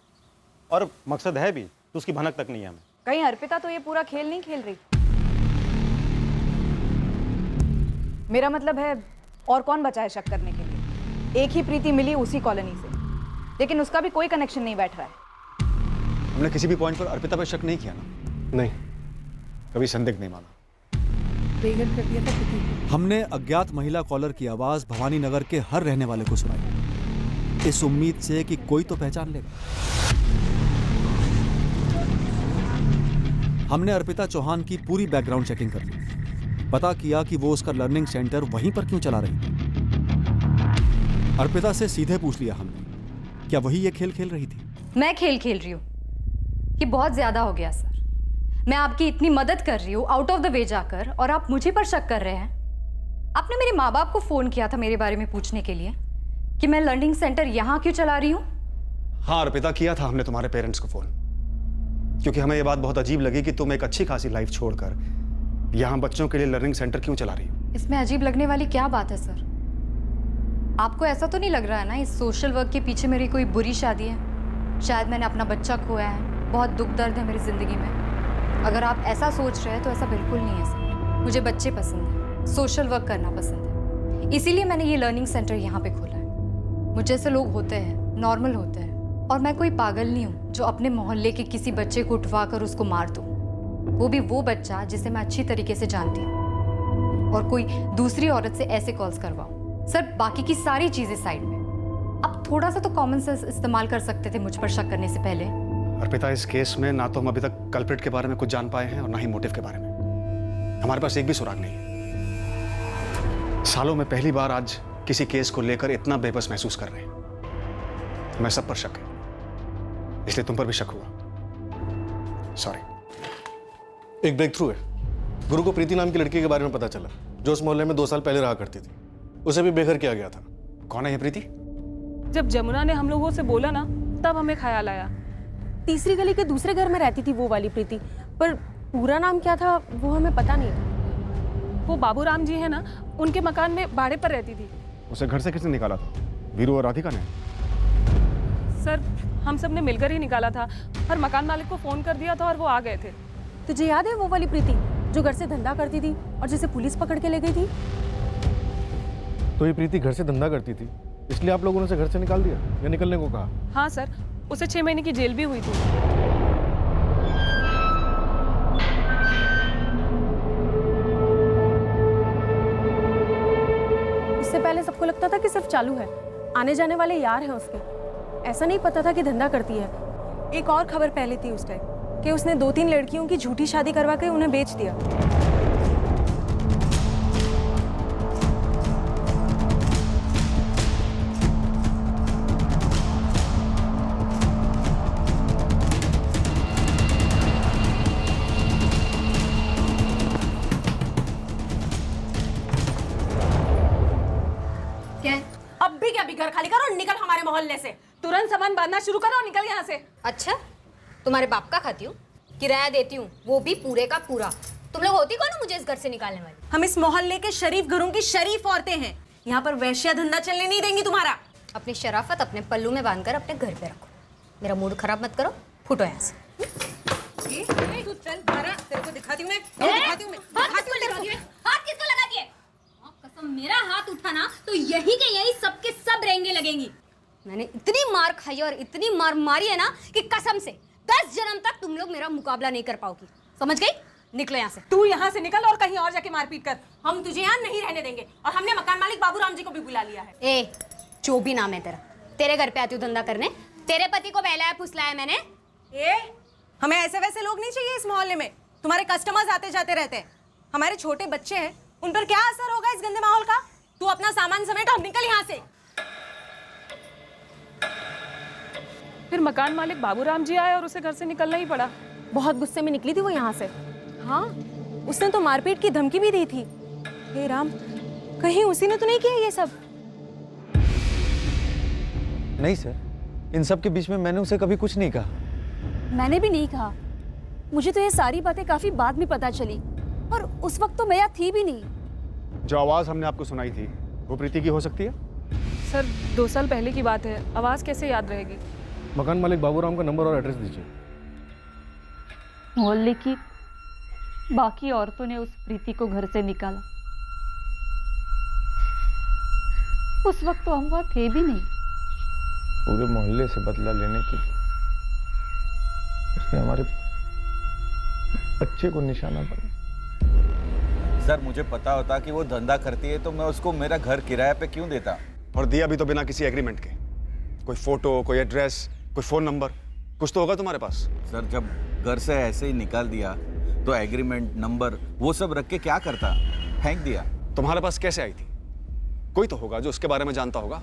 और मकसद है भी तो उसकी भनक तक नहीं है हमें। कहीं अर्पिता तो ये पूरा खेल नहीं खेल रही? मेरा मतलब है, और कौन बचा है शक करने के लिए? एक ही प्रीति मिली उसी कॉलोनी से, लेकिन उसका भी कोई कनेक्शन नहीं बैठ रहा है। हमने किसी भी पॉइंट पर अर्पिता पर शक नहीं किया ना? नहीं, कभी संदिग्ध नहीं माना। बेघर कर दिया था प्रीति। हमने अज्ञात महिला कॉलर की आवाज भवानी नगर के हर रहने वाले को सुनाई, इस उम्मीद से कि कोई तो पहचान लेगा। हमने अर्पिता चौहान की पूरी बैकग्राउंड चेकिंग कर ली, पता किया कि वो उसका लर्निंग सेंटर वहीं पर क्यों चला रही थी। अर्पिता से सीधे पूछ लिया हमने, क्या वही ये खेल खेल रही थी? मैं खेल खेल रही हूँ? ये बहुत ज्यादा हो गया सर। मैं आपकी इतनी मदद कर रही हूँ आउट ऑफ द वे जाकर, और आप मुझे पर शक कर रहे हैं। आपने मेरे माँ बाप को फोन किया था मेरे बारे में पूछने के लिए कि मैं लर्निंग सेंटर यहाँ क्यों चला रही हूँ? हाँ अर्पिता, किया था हमने तुम्हारे पेरेंट्स को फोन, क्योंकि हमें ये बात बहुत अजीब लगी कि तुम एक अच्छी खासी लाइफ छोड़कर यहाँ बच्चों के लिए लर्निंग सेंटर क्यों चला रही हो। इसमें अजीब लगने वाली क्या बात है सर? आपको ऐसा तो नहीं लग रहा है ना इस सोशल वर्क के पीछे मेरी कोई बुरी शादी है? शायद मैंने अपना बच्चा खोया है, बहुत दुख दर्द है मेरी जिंदगी में। अगर आप ऐसा सोच रहे हैं तो ऐसा बिल्कुल नहीं है सर। मुझे बच्चे पसंद है, सोशल वर्क करना पसंद है, इसीलिए मैंने ये लर्निंग सेंटर यहाँ पे खोला है। मुझे जैसे लोग होते हैं, नॉर्मल होते हैं, और मैं कोई पागल नहीं हूँ जो अपने मोहल्ले के किसी बच्चे को उठवा कर उसको मार दूँ, वो भी वो बच्चा जिसे मैं अच्छी तरीके से जानती हूँ, और कोई दूसरी औरत से ऐसे कॉल्स करवाऊँ। सर बाकी की सारी चीज़ें साइड में, आप थोड़ा सा तो कॉमन सेंस इस्तेमाल कर सकते थे मुझ पर शक करने से पहले। अर्पिता, इस केस में ना तो हम अभी तक कल्प्रिट के बारे में कुछ जान पाए हैं और ना ही मोटिव के बारे में। हमारे पास एक भी सुराग नहीं है। सालों में पहली बार आज किसी केस को लेकर इतना बेबस महसूस कर रहे हैं। मैं सब पर शक है, इसलिए तुम पर भी शक हुआ। सॉरी। एक ब्रेक थ्रू है। गुरु को प्रीति नाम की लड़की के बारे में पता चला, जो उस मोहल्ले में 2 साल पहले रहा करती थी। उसे भी बेघर किया गया था। कौन है ये प्रीति? जब जमुना ने हम लोगों से बोला ना, तब हमें ख्याल आया। तीसरी गली के दूसरे घर में रहती थी वो वाली प्रीति, पर पूरा नाम क्या था वो हमें पता नहीं था। वो बाबूराम जी है ना, उनके मकान में भाड़े पर रहती थी। उसे घर से किसने निकाला था? वीरू और राधिका ने? सर हम सब ने मिलकर ही निकाला था, और मकान मालिक को फोन कर दिया था और वो आ गए थे। तुझे याद है वो वाली प्रीति जो घर से धंधा करती थी और जिसे पुलिस पकड़ के ले गई थी? तो ये प्रीति घर से धंधा करती थी, इसलिए आप लोगों ने उसे घर से निकाल दिया या निकलने को कहा? हाँ सर, उसे 6 महीने की जेल भी हुई थी। इससे पहले सबको लगता था कि सिर्फ चालू है, आने जाने वाले यार हैं उसके। ऐसा नहीं पता था कि धंधा करती है। एक और खबर पहले थी उस टाइम कि उसने 2-3 लड़कियों की झूठी शादी करवा के उन्हें बेच दिया। अब भी क्या बिगर खाली कर और निकल हमारे मोहल्ले से। तुरंत सामान बांधना शुरू करो और निकल यहाँ से। अच्छा, तुम्हारे बाप का खाती हूँ, किराया देती हूँ, वो भी पूरे का पूरा। तुम लोग होती कौन हो मुझे इस घर से निकालने वाली? हम इस मोहल्ले के शरीफ घरों की शरीफ औरतें हैं। यहाँ पर वैश्या धंधा चलने नहीं देंगी तुम्हारा। अपनी शराफत अपने पल्लू में बांधकर अपने घर पे रखो। मेरा मूड खराब मत करो, फुटो यहाँ से। तू चल बारा, तेरे को दिखाती हूँ मैं। हाथ किसको लगा दिए? कसम, मेरा हाथ उठा ना तो यही के यही सबके सब रेंगे लगेंगी। मैंने इतनी मार खाई और इतनी मार मारी है ना कि कसम से 10 जन्म तक तुम लोग मेरा मुकाबला नहीं कर पाओगी। समझ गई? निकलो यहाँ से। तू यहाँ से निकल और कहीं और जाके मारपीट कर। हम तुझे यहाँ नहीं रहने देंगे और हमने मकान मालिक बाबूराम जी को भी बुला लिया है। ए, जो भी नाम है तेरा, तेरे घर पे आती हूँ धंधा करने। तेरे पति को बहलाया फुसलाया मैंने। ए, हमें ऐसे वैसे लोग नहीं चाहिए इस मोहल्ले में। तुम्हारे कस्टमर्स आते जाते रहते हैं। हमारे छोटे बच्चे हैं, उन पर क्या असर होगा इस गंदे माहौल का? तू अपना सामान समेट और निकल यहाँ से। फिर मकान मालिक बाबूराम जी आए और उसे घर से निकलना ही पड़ा। बहुत गुस्से में निकली थी वो यहाँ से। हाँ, उसने तो मारपीट की धमकी भी दी थी। हे राम, कहीं उसी ने तो नहीं किया ये सब? नहीं सर, इन सब के बीच में मैंने उसे कभी कुछ नहीं कहा। मैंने भी नहीं कहा। मुझे तो ये सारी बातें काफी बाद में पता चली और उस वक्त तो मैं यहाँ थी भी नहीं। जो आवाज हमने आपको सुनाई थी वो प्रीति की हो सकती है? सर 2 साल पहले की बात है, आवाज कैसे याद रहेगी? मकान मालिक बाबूराम का नंबर और एड्रेस दीजिए। मोहल्ले की बाकी औरतों ने उस प्रीति को घर से निकाला। उस वक्त तो हम वहां थे भी नहीं। पूरे मोहल्ले से बदला लेने की उसने हमारे बच्चे को निशाना बनाया। सर मुझे पता होता कि वो धंधा करती है तो मैं उसको मेरा घर किराए पे क्यों देता? और दिया भी तो बिना किसी एग्रीमेंट के। कोई फोटो, कोई एड्रेस, कोई फोन नंबर, कुछ तो होगा तुम्हारे पास। सर जब घर से ऐसे ही निकाल दिया तो एग्रीमेंट, नंबर वो सब रख के क्या करता? फेंक दिया। तुम्हारे पास कैसे आई थी? कोई तो होगा जो उसके बारे में जानता होगा।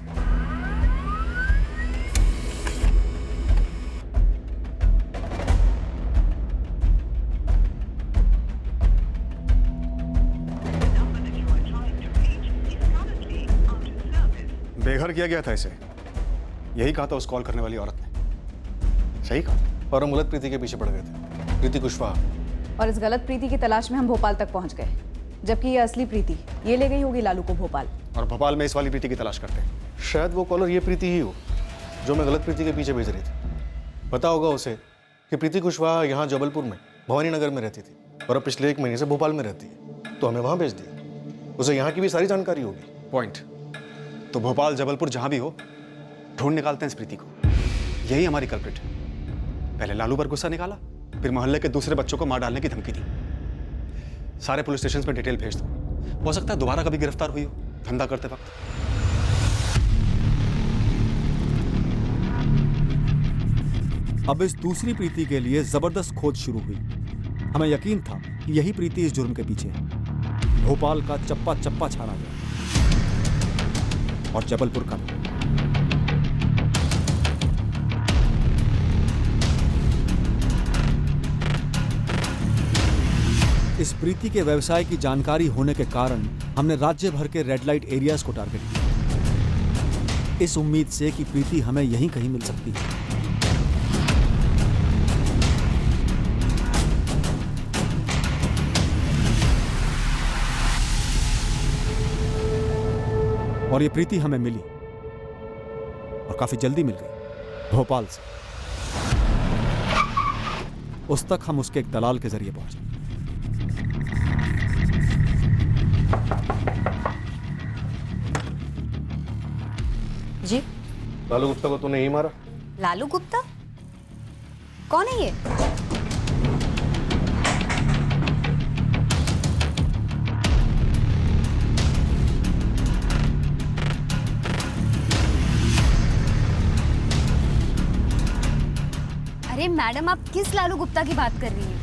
बेघर किया गया था इसे, यही कहा था उस कॉल करने वाली औरत ने। सही कहा। और हम गलत प्रीति के पीछे पड़ गए थे, प्रीति कुशवाहा। और इस गलत प्रीति की तलाश में हम भोपाल तक पहुंच गए, जबकि ये असली प्रीति ये ले गई होगी लालू को भोपाल। और भोपाल में इस वाली प्रीति की तलाश करते हैं। शायद वो कॉलर ये प्रीति ही हो जो मैं गलत प्रीति के पीछे भेज रही थी। पता होगा उसे कि प्रीति कुशवाहा यहाँ जबलपुर में भवानी नगर में रहती थी और अब पिछले 1 महीने से भोपाल में रहती है, तो हमें वहाँ भेज दिया। उसे यहाँ की भी सारी जानकारी होगी। पॉइंट। तो भोपाल, जबलपुर जहां भी हो, ढूंढ निकालते हैं इस प्रीति को। यही हमारी कल्प्रिट है। पहले लालू पर गुस्सा निकाला, फिर मोहल्ले के दूसरे बच्चों को मार डालने की धमकी दी। सारे पुलिस स्टेशन में डिटेल भेज दो, हो सकता है दोबारा कभी गिरफ्तार हुई हो धंधा करते वक्त। अब इस दूसरी प्रीति के लिए जबरदस्त खोज शुरू हुई। हमें यकीन था कि यही प्रीति इस जुर्म के पीछे है। भोपाल का चप्पा चप्पा छाड़ा गया और जबलपुर का भी। इस प्रीति के व्यवसाय की जानकारी होने के कारण हमने राज्य भर के रेड लाइट एरियाज को टारगेट किया, इस उम्मीद से कि प्रीति हमें यहीं कहीं मिल सकती है। और ये प्रीति हमें मिली और काफी जल्दी मिल गई, भोपाल से। उस तक हम उसके एक दलाल के जरिए पहुंचे। जी? लालू गुप्ता को तूने ही मारा? लालू गुप्ता? कौन है ये? अरे मैडम, आप किस लालू गुप्ता की बात कर रही हैं?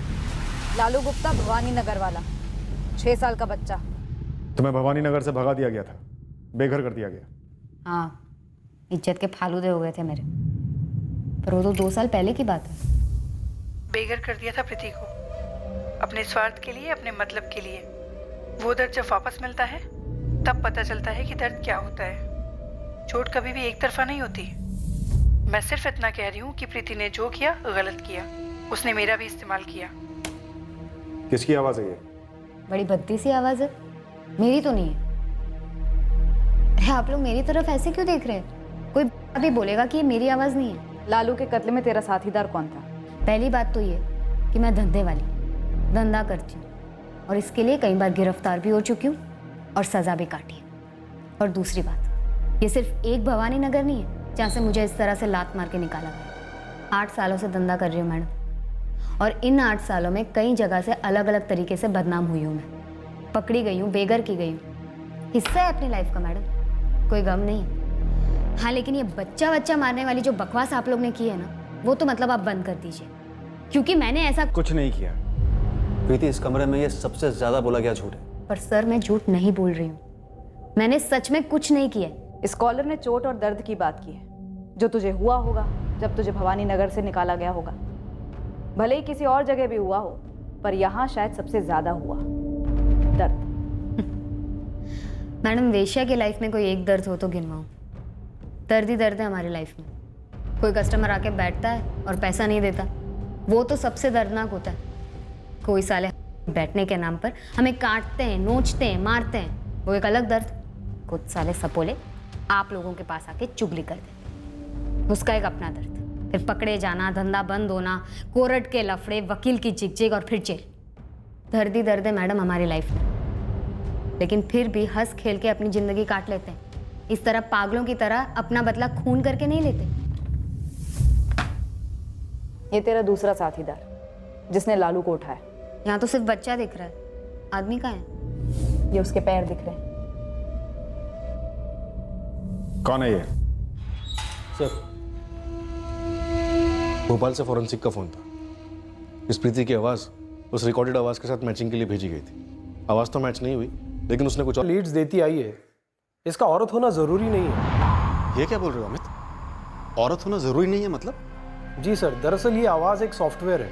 लालू गुप्ता भवानी नगर वाला, 6 साल का बच्चा। तुम्हें भवानी नगर से भगा दिया गया था, बेघर कर दिया गया। हाँ, इज्जत के फालूदे हो गए थे मेरे, पर वो तो 2 साल पहले की बात है। बेघर कर दिया था प्रीति को, अपने स्वार्थ के लिए, अपने मतलब के लिए। वो दर्द जब वापस मिलता है तब पता चलता है कि दर्द क्या होता है। चोट कभी भी एक तरफा नहीं होती। मैं सिर्फ इतना कह रही हूँ कि प्रीति ने जो किया गलत किया। उसने मेरा भी इस्तेमाल किया। किसकी आवाज है ये? बड़ी भद्दी सी आवाज है, मेरी तो नहीं है। अरे आप लोग मेरी तरफ ऐसे क्यों देख रहे हैं? कोई अभी बोलेगा कि ये मेरी आवाज नहीं है। लालू के कत्ल में तेरा साथीदार कौन था? पहली बात तो ये कि मैं धंधे वाली धंधा करती हूँ और इसके लिए कई बार गिरफ्तार भी हो चुकी हूँ और सजा भी काटी है। और दूसरी बात, ये सिर्फ एक भवानी नगर नहीं है जहाँ से मुझे इस तरह से लात मार के निकाला गया। 8 सालों से धंधा कर रही हूँ मैडम, और इन 8 सालों में कई जगह से अलग अलग तरीके से बदनाम हुई हूँ मैं। पकड़ी गई हूँ, बेघर की गई हूँ। हिस्सा है अपनी लाइफ का मैडम, कोई गम नहीं। हाँ, लेकिन ये बच्चा मारने वाली जो बकवास आप लोग ने की है ना, वो तो मतलब आप बंद कर दीजिए, क्योंकि मैंने ऐसा कुछ नहीं किया। प्रीति, इस कमरे में ये सबसे ज्यादा बोला गया झूठ है। पर सर, मैं झूठ नहीं बोल रही हूँ, मैंने सच में कुछ नहीं किया। इस कॉलर ने चोट और दर्द की बात की है, जो तुझे हुआ होगा जब तुझे भवानी नगर से निकाला गया होगा। भले ही किसी और जगह भी हुआ हो, पर यहाँ शायद सबसे ज्यादा हुआ दर्द। मैडम, वेश्या की लाइफ में कोई एक दर्द हो तो गिनवाऊं। दर्द ही दर्द है हमारी लाइफ में। कोई कस्टमर आके बैठता है और पैसा नहीं देता, वो तो सबसे दर्दनाक होता है। कोई साले बैठने के नाम पर हमें काटते हैं, नोचते हैं, मारते हैं, वो एक अलग दर्द। कुछ साले सपोले आप लोगों के पास आके चुगली कर देते, उसका एक अपना दर्द। फिर पकड़े जाना, धंधा बंद होना, कोर्ट के लफड़े, वकील की झिकझिक और फिर जेल। दर्द ही दर्द है मैडम हमारी लाइफ में। लेकिन फिर भी हंस खेल के अपनी जिंदगी काट लेते हैं। इस तरह पागलों की तरह अपना बदला खून करके नहीं लेते। ये तेरा दूसरा साथीदार जिसने लालू को उठाया। यहाँ तो सिर्फ बच्चा दिख रहा है, आदमी कहाँ है? ये उसके पैर दिख रहे हैं। कौन है ये? सर, भोपाल से फॉरेंसिक का फोन था। इस प्रीति की आवाज़ उस रिकॉर्डेड आवाज़ के साथ मैचिंग के लिए भेजी गई थी। आवाज़ तो मैच नहीं हुई, लेकिन उसने कुछ और लीड्स देती आई है। इसका औरत होना ज़रूरी नहीं है। ये क्या बोल रहे हो अमित? औरत होना ज़रूरी नहीं है मतलब? जी सर, दरअसल ये आवाज़ एक सॉफ्टवेयर है।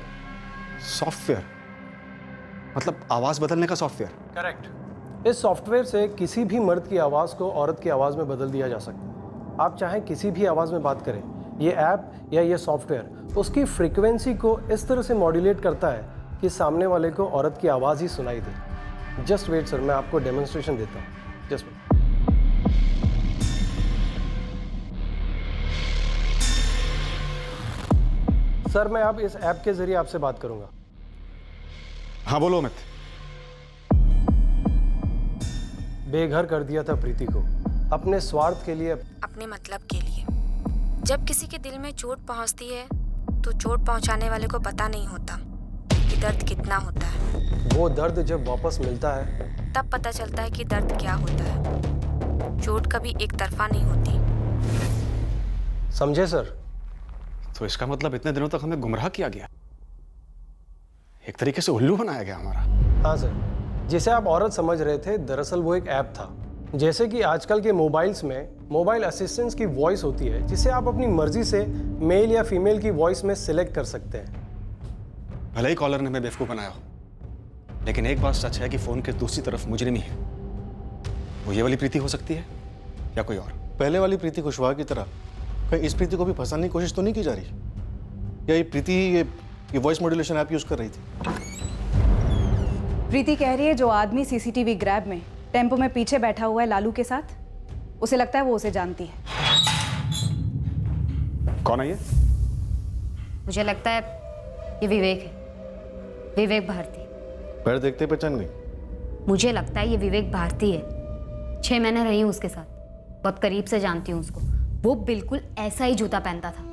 सॉफ्टवेयर मतलब आवाज़ बदलने का सॉफ्टवेयर? करेक्ट। इस सॉफ्टवेयर से किसी भी मर्द की आवाज़ को औरत की आवाज़ में बदल दिया जा सकता है। आप चाहें किसी भी आवाज़ में बात करें, ये ऐप या ये सॉफ्टवेयर उसकी फ्रीक्वेंसी को इस तरह से मॉड्यूलेट करता है कि सामने वाले को औरत की आवाज़ ही सुनाई दे। जस्ट वेट सर, मैं आपको डेमोन्स्ट्रेशन देता हूँ। Just wait. सर, मैं अब इस ऐप के जरिए आपसे बात करूंगा। हाँ बोलो अमित। बेघर कर दिया था प्रीति को अपने स्वार्थ के लिए, अपने मतलब के लिए। जब किसी के दिल में चोट पहुंचती है तो चोट पहुंचाने वाले को पता नहीं होता कि दर्द कितना होता है। वो दर्द जब वापस मिलता है तब पता चलता है कि दर्द क्या होता है। चोट कभी एक तरफा नहीं होती। समझे सर? तो इसका मतलब इतने दिनों तक हमें गुमराह किया गया, एक तरीके से उल्लू बनाया गया हमारा। हाँ सर, जिसे आप औरत समझ रहे थे, दरअसल वो एक ऐप था। जैसे कि आजकल के मोबाइल्स में मोबाइल असिस्टेंट्स की वॉइस होती है, जिसे आप अपनी मर्जी से मेल या फीमेल की वॉइस में सिलेक्ट कर सकते हैं। भले ही कॉलर ने हमें बेवकूफ़ बनाया हो, लेकिन एक बात सच है कि फोन के दूसरी तरफ मुजरिम है। वो ये वाली प्रीति हो सकती है या कोई और। पहले वाली प्रीति कुशवाहा की तरह कहीं इस प्रीति को भी फंसाने की कोशिश तो नहीं की जा रही? या ये प्रीति ये वॉइस मॉड्यूलेशन ऐप यूज कर रही थी? प्रीति कह रही है जो आदमी सीसीटीवी ग्रैब में टेम्पो में पीछे बैठा हुआ है लालू के साथ, उसे लगता है वो उसे जानती है। कौन है ये? मुझे लगता है ये विवेक है, विवेक भारती। पैर देखते पहचान गई? मुझे लगता है ये विवेक भारती है। 6 महीने रही हूँ उसके साथ, बहुत करीब से जानती हूँ उसको। वो बिल्कुल ऐसा ही जूता पहनता था।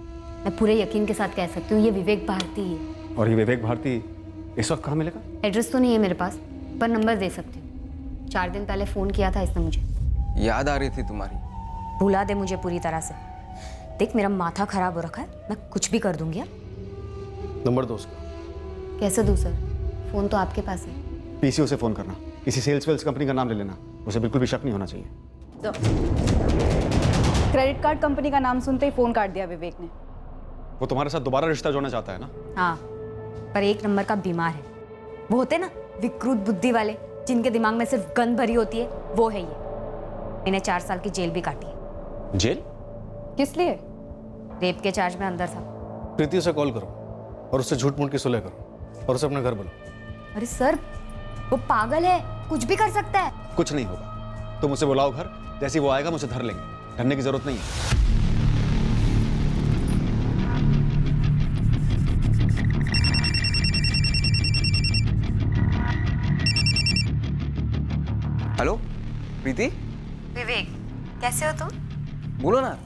मैं पूरे यकीन के साथ कह सकती हूँ ये विवेक भारती है। और ये विवेक भारती इस वक्त कहाँ मिलेगा? एड्रेस तो नहीं है मेरे पास, पर नंबर दे सकती हूँ। 4 दिन पहले फ़ोन किया था इसने मुझे। याद आ रही थी तुम्हारी? भुला दे मुझे पूरी तरह से। देख, मेरा माथा खराब हो रखा है, मैं कुछ भी कर दूंगी। नंबर दो उसका। कैसे दूँ सर? फ़ोन तो आपके पास है। पीसीओ से फ़ोन करना, किसी सेल्स वेल्स कंपनी का नाम ले लेना, उसे बिल्कुल भी शक नहीं होना चाहिए। तो क्रेडिट कार्ड कंपनी का नाम सुनते ही फ़ोन काट दिया विवेक ने। वो तुम्हारे साथ दोबारा रिश्ता जोड़ना चाहता है ना? हाँ, पर 1 नंबर का बीमार है। वो होते ना विकृत बुद्धि वाले, जिनके दिमाग में सिर्फ गंद भरी होती है, वो है ये। इन्हें 4 साल की जेल भी काटी है। जेल? किस लिए? रेप के चार्ज में अंदर था। प्रीति उसे कॉल करो और उससे झूठ मूठ की सुलह करो और उसे अपने घर बुलाओ। अरे सर, वो पागल है, कुछ भी कर सकता है। कुछ नहीं होगा, तुम उसे बुलाओ घर, जैसे ही वो आएगा मुझे धर लेंगे, डरने की जरूरत नहीं है। हेलो प्रीति। विवेक, कैसे हो तुम? बोलो ना।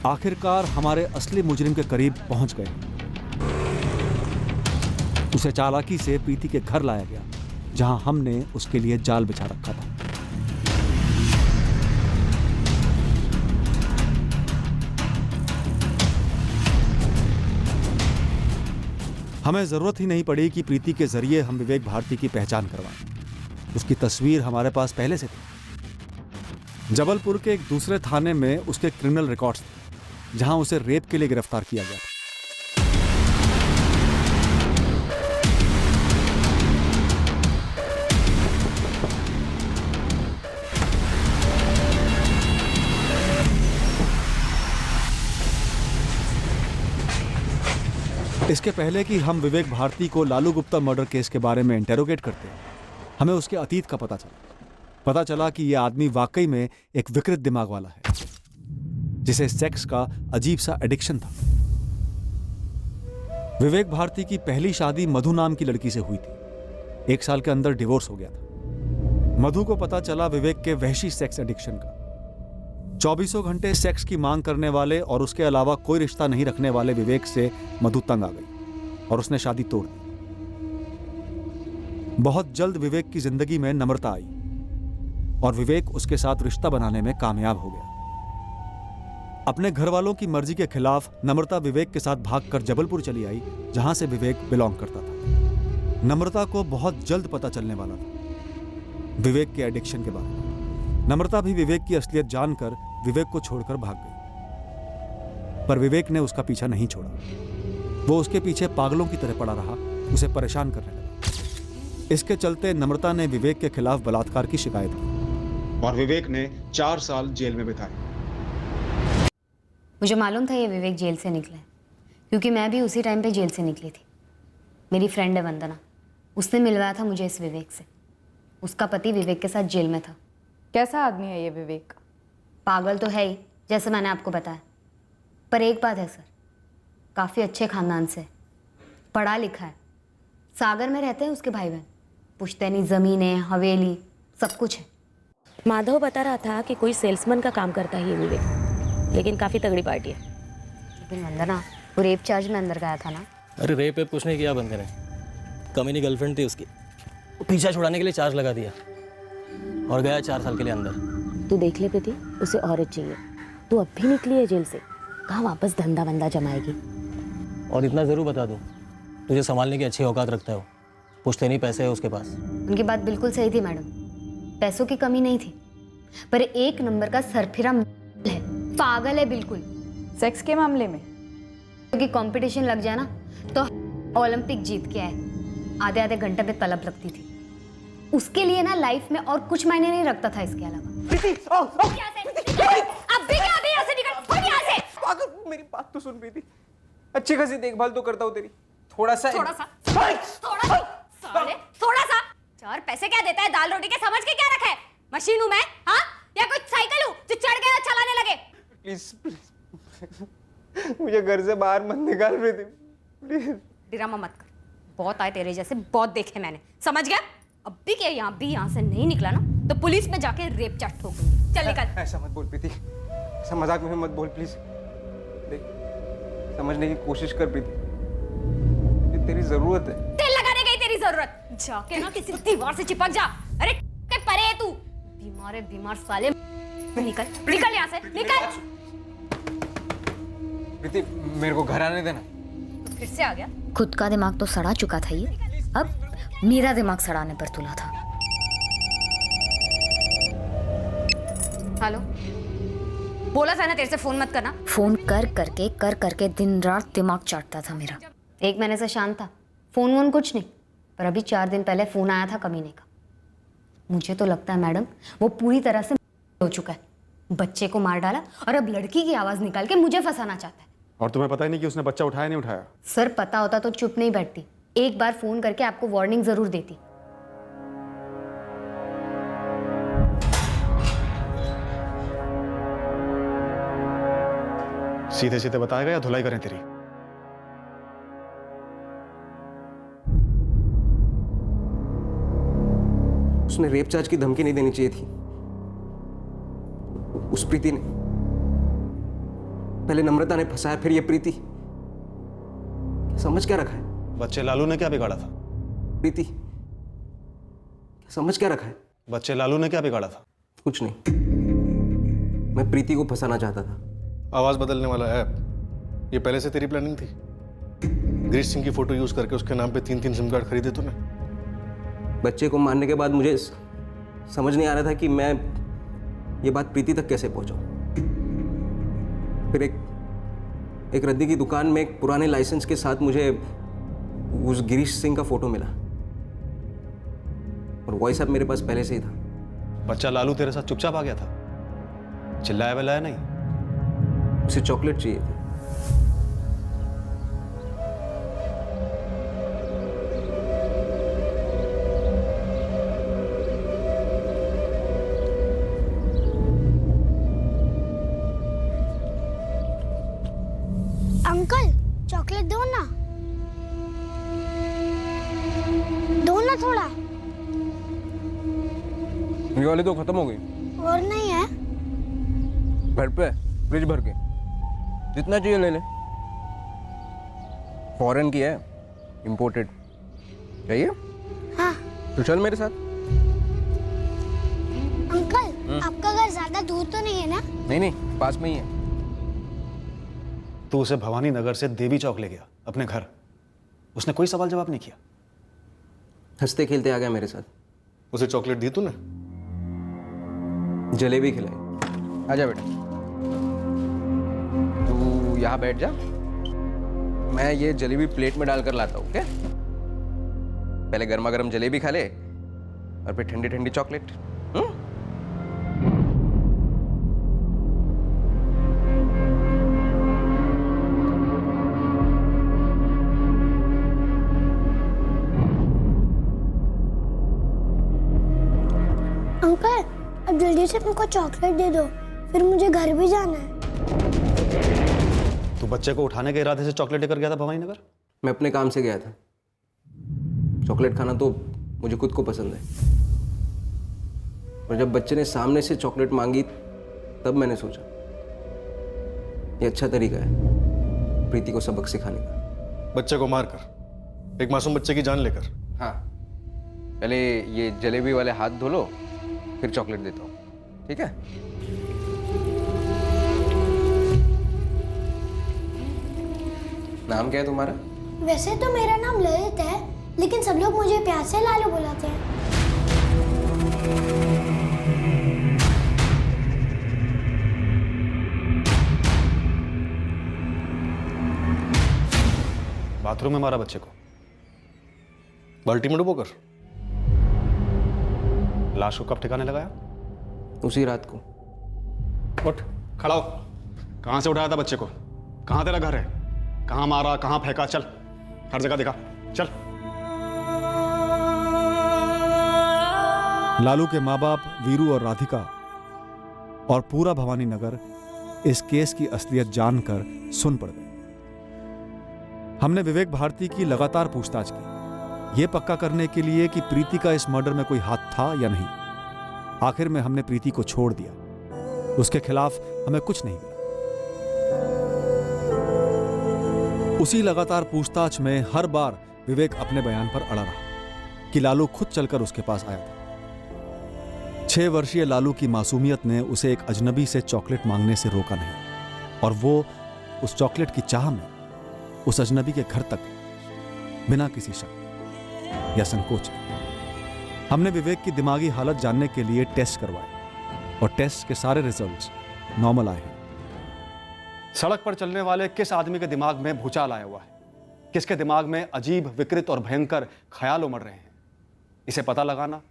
आखिरकार हमारे असली मुजरिम के करीब पहुंच गए। उसे चालाकी से प्रीति के घर लाया गया, जहां हमने उसके लिए जाल बिछा रखा था। हमें जरूरत ही नहीं पड़ी कि प्रीति के जरिए हम विवेक भारती की पहचान करवाएं। उसकी तस्वीर हमारे पास पहले से थी। जबलपुर के एक दूसरे थाने में उसके क्रिमिनल रिकॉर्ड्स थे, जहां उसे रेप के लिए गिरफ्तार किया गया था। इसके पहले कि हम विवेक भारती को लालू गुप्ता मर्डर केस के बारे में इंटेरोगेट करते, हमें उसके अतीत का पता चला कि यह आदमी वाकई में एक विकृत दिमाग वाला है, जिसे सेक्स का अजीब सा एडिक्शन था। विवेक भारती की पहली शादी मधु नाम की लड़की से हुई थी। 1 साल के अंदर डिवोर्स हो गया था। मधु को पता चला विवेक के वहशी सेक्स एडिक्शन का। 24 घंटे सेक्स की मांग करने वाले और उसके अलावा कोई रिश्ता नहीं रखने वाले विवेक से मधु तंग आ गई और उसने शादी तोड़ दी। बहुत जल्द विवेक की जिंदगी में नम्रता आई और विवेक उसके साथ रिश्ता बनाने में कामयाब हो गया। अपने घर वालों की मर्जी के खिलाफ नम्रता विवेक के साथ भागकर जबलपुर चली आई, जहां से विवेक बिलोंग करता था। नम्रता को बहुत जल्द पता चलने वाला था विवेक के एडिक्शन के बारे में। नम्रता भी विवेक की असलियत जानकर विवेक को छोड़कर भाग गई, पर विवेक ने उसका पीछा नहीं छोड़ा। वो उसके पीछे पागलों की तरह पड़ा रहा, उसे परेशान करने लगा। इसके चलते नम्रता ने विवेक के खिलाफ बलात्कार की शिकायत की और विवेक ने 4 साल जेल में बिताए। मुझे मालूम था ये विवेक जेल से निकला है, क्योंकि मैं भी उसी टाइम पे जेल से निकली थी। मेरी फ्रेंड है वंदना, उसने मिलवाया था मुझे इस विवेक से। उसका पति विवेक के साथ जेल में था। कैसा आदमी है ये विवेक? पागल तो है ही, जैसे मैंने आपको बताया, पर एक बात है सर, काफ़ी अच्छे खानदान से, पढ़ा लिखा है। सागर में रहते हैं उसके भाई बहन, पुश्तैनी ज़मीनें, हवेली, सब कुछ है। माधव बता रहा था कि कोई सेल्समैन का काम करता है ये विवेक, लेकिन काफ़ी तगड़ी पार्टी है। लेकिन वंदना, वो रेप चार्ज में अंदर गया था ना? अरे रेप वेप कुछ नहीं किया बंदे ने, कमीनी गर्लफ्रेंड थी उसकी, पीछा छुड़ाने के लिए चार्ज लगा दिया और गया 4 साल के लिए अंदर। तू देख ले प्रीति, उसे औरत चाहिए। तू अब भी निकली है जेल से, कहाँ वापस धंधा वंदा जमाएगी। और इतना ज़रूर बता दूँ, तुझे संभालने की अच्छी औकात रखता है वो, पुश्तैनी पैसे है उसके पास। उनकी बात बिल्कुल सही थी मैडम, पैसों की कमी नहीं थी, पर एक नंबर का सरफिरा है, पागल है बिल्कुल। सेक्स के मामले में क्योंकि कंपटीशन लग जाए ना तो ओलंपिक जीत के आए, आधे आधे घंटे पे तलब लगती थी। उसके लिए ना लाइफ में और कुछ मायने नहीं रखता था इसके अलावा। अब भी क्या यहाँ से निकल, भाग यहाँ से। पागल, मेरी बात तो सुन प्रीति, अच्छी खासी देखभाल तो करता हूँ तेरी, थोड़ा सा थोड़ा सा 4 पैसे क्या देता है दाल रोटी के, समझ के क्या रखा है? मशीन हूँ मैं, हाँ, या कोई साइकिल हूँ जो चढ़ गया चलाने लगे? प्लीज मुझे घर से बाहर मत निकाल प्रीति, प्लीज। ड्रामा मत कर, बहुत आए तेरे जैसे, बहुत देखे मैंने, समझ गया? अब भी क्या यहाँ से नहीं निकला ना तो पुलिस में जाके रेप चार्ज ठोकूंगी। चल निकल। ऐसा मत बोल प्रीति, ऐसा मजाक में मत बोल प्लीज। देख, समझने की कोशिश कर प्रीति, ये तेरी जरूरत है। तेल लगाने गई तेरी जरूरत, जाके ना किसी दीवार से चिपक जा। अरे परे है तू, बीमार साले। निकल यहाँ से, निकल। प्रीति, मेरे को घर आने देना। फिर से आ गया? खुद का दिमाग तो सड़ा चुका था ये, अब मेरा दिमाग सड़ाने पर तुला था। हेलो, बोला था ना तेरे से फोन मत करना। फोन कर करके दिन रात दिमाग चाटता था मेरा। 1 महीने से शांत था, फोन वोन कुछ नहीं, पर अभी 4 दिन पहले फोन आया था कमीने का। मुझे तो लगता है मैडम वो पूरी तरह से हो चुका है, बच्चे को मार डाला और अब लड़की की आवाज निकाल के मुझे फंसाना चाहता है। और तुम्हें पता ही नहीं कि उसने बच्चा उठाया नहीं उठाया? सर पता होता तो चुप नहीं बैठती, एक बार फोन करके आपको वार्निंग जरूर देती। सीधे सीधे बताएगा या धुलाई करें तेरी? उसने रेप चार्ज की धमकी नहीं देनी चाहिए थी। उस प्रीति ने, पहले नम्रता ने फंसाया, फिर ये प्रीति। समझ क्या रखा है? बच्चे लालू ने क्या बिगाड़ा था? प्रीति, समझ क्या रखा है? बच्चे लालू ने क्या बिगाड़ा था? कुछ नहीं, मैं प्रीति को फंसाना चाहता था। आवाज बदलने वाला ऐप, ये पहले से तेरी प्लानिंग थी? गिरीश सिंह की फोटो यूज करके उसके नाम पे 3-3 सिम कार्ड खरीदे तूने? बच्चे को मारने के बाद मुझे समझ नहीं आ रहा था कि मैं ये बात प्रीति तक कैसे पहुंचाऊं। फिर एक रद्दी की दुकान में एक पुराने लाइसेंस के साथ मुझे उस गिरीश सिंह का फोटो मिला, और वॉइस ऐप मेरे पास पहले से ही था। बच्चा लालू तेरे साथ चुपचाप आ गया था, चिल्लाया विल्लाया नहीं? उसे चॉकलेट चाहिए थी। अंकल चॉकलेट दो ना, दो ना थोड़ा। ये वाली तो खत्म हो गई। और नहीं है? घर पे फ्रिज भर के, जितना चाहिए ले ले। फॉरेन की है, इंपोर्टेड। चाहिए? हाँ। तो चल मेरे साथ। अंकल आपका घर ज्यादा दूर तो नहीं है ना? नहीं नहीं, पास में ही है। तू उसे भवानी नगर से देवी चौक ले गया अपने घर, उसने कोई सवाल जवाब नहीं किया? हंसते खेलते आ गया मेरे साथ। उसे चॉकलेट दी तूने? जलेबी खिलाई। आजा बेटा, तू यहाँ बैठ जा, मैं ये जलेबी प्लेट में डालकर लाता हूँ। क्या? पहले गर्मा गर्म जलेबी खा ले और फिर ठंडी ठंडी चॉकलेट। अंकल अब जल्दी से मुझको चॉकलेट दे दो, फिर मुझे घर भी जाना है। तू बच्चे को उठाने के इरादे से चॉकलेट लेकर गया था भवानी नगर? मैं अपने काम से गया था। चॉकलेट खाना तो मुझे खुद को पसंद है, और जब बच्चे ने सामने से चॉकलेट मांगी तब मैंने सोचा ये अच्छा तरीका है प्रीति को सबक सिखाने का। बच्चे को मारकर, एक मासूम बच्चे की जान लेकर। हाँ, पहले ये जलेबी वाले हाथ धो लो, फिर चॉकलेट देता हूँ, ठीक है? नाम क्या है तुम्हारा? वैसे तो मेरा नाम ललित है, लेकिन सब लोग मुझे प्यार से लालू बुलाते हैं। बाथरूम में मारा बच्चे को? बाल्टी में डुबोकर? लाश को कब ठिकाने लगाया? उसी रात को। उठ, खड़ा हो। कहां से उठाया था बच्चे को? कहां तेरा घर है? कहां मारा, कहां फेंका? चल, हर जगह दिखा, चल। लालू के माँ बाप वीरू और राधिका और पूरा भवानी नगर इस केस की असलियत जानकर सुन पड़ गए। हमने विवेक भारती की लगातार पूछताछ की, यह पक्का करने के लिए कि प्रीति का इस मर्डर में कोई हाथ था या नहीं। आखिर में हमने प्रीति को छोड़ दिया, उसके खिलाफ हमें कुछ नहीं मिला। उसी लगातार पूछताछ में हर बार विवेक अपने बयान पर अड़ा रहा कि लालू खुद चलकर उसके पास आया था। 6 वर्षीय लालू की मासूमियत ने उसे एक अजनबी से चॉकलेट मांगने से रोका नहीं, और वो उस चॉकलेट की चाह में उस अजनबी के घर तक बिना किसी शक या संकोच के। हमने विवेक की दिमागी हालत जानने के लिए टेस्ट करवाए, और टेस्ट के सारे रिजल्ट्स नॉर्मल आए हैं। सड़क पर चलने वाले किस आदमी के दिमाग में भूचाल आया हुआ है? किसके दिमाग में अजीब, विकृत और भयंकर ख्याल उमड़ रहे हैं? इसे पता लगाना,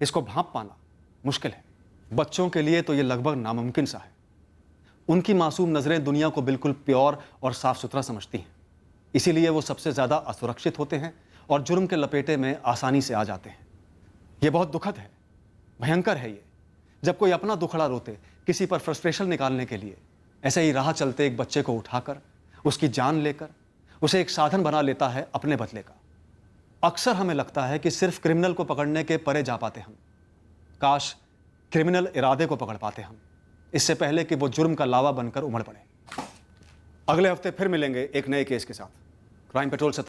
इसको भांप पाना मुश्किल है। बच्चों के लिए तो यह लगभग नामुमकिन सा है। उनकी मासूम नज़रें दुनिया को बिल्कुल प्योर और साफ सुथरा समझती हैं। इसीलिए वो सबसे ज़्यादा असुरक्षित होते हैं और जुर्म के लपेटे में आसानी से आ जाते हैं। ये बहुत दुखद है, भयंकर है ये, जब कोई अपना दुखड़ा रोते किसी पर फ्रस्ट्रेशन निकालने के लिए ऐसे ही राह चलते एक बच्चे को उठाकर उसकी जान लेकर उसे एक साधन बना लेता है अपने बदले का। अक्सर हमें लगता है कि सिर्फ क्रिमिनल को पकड़ने के परे जा पाते हम। काश क्रिमिनल इरादे को पकड़ पाते हम, इससे पहले कि वो जुर्म का लावा बनकर उमड़ पड़े। अगले हफ्ते फिर मिलेंगे एक नए केस के साथ। क्राइम पेट्रोल से